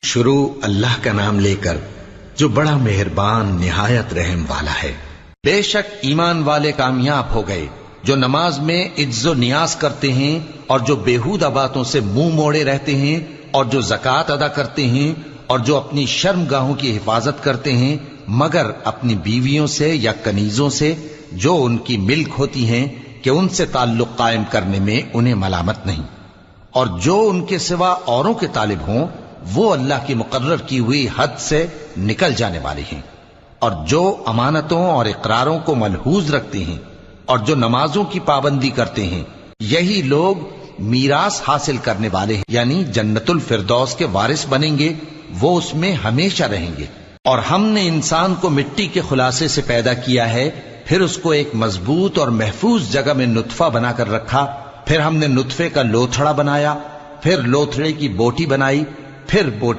شروع اللہ کا نام لے کر جو بڑا مہربان نہایت رحم والا ہے۔ بے شک ایمان والے کامیاب ہو گئے جو نماز میں عجز و نیاز کرتے ہیں اور جو بیہودہ باتوں سے منہ موڑے رہتے ہیں اور جو زکوٰۃ ادا کرتے ہیں اور جو اپنی شرم گاہوں کی حفاظت کرتے ہیں مگر اپنی بیویوں سے یا کنیزوں سے جو ان کی ملک ہوتی ہیں کہ ان سے تعلق قائم کرنے میں انہیں ملامت نہیں، اور جو ان کے سوا اوروں کے طالب ہوں وہ اللہ کی مقرر کی ہوئی حد سے نکل جانے والے ہیں، اور جو امانتوں اور اقراروں کو ملحوظ رکھتے ہیں اور جو نمازوں کی پابندی کرتے ہیں یہی لوگ میراث حاصل کرنے والے ہیں، یعنی جنت الفردوس کے وارث بنیں گے، وہ اس میں ہمیشہ رہیں گے۔ اور ہم نے انسان کو مٹی کے خلاصے سے پیدا کیا ہے، پھر اس کو ایک مضبوط اور محفوظ جگہ میں نطفہ بنا کر رکھا، پھر ہم نے نطفے کا لوتھڑا بنایا، پھر لوتھڑے کی بوٹی بنائی، پھر بوٹی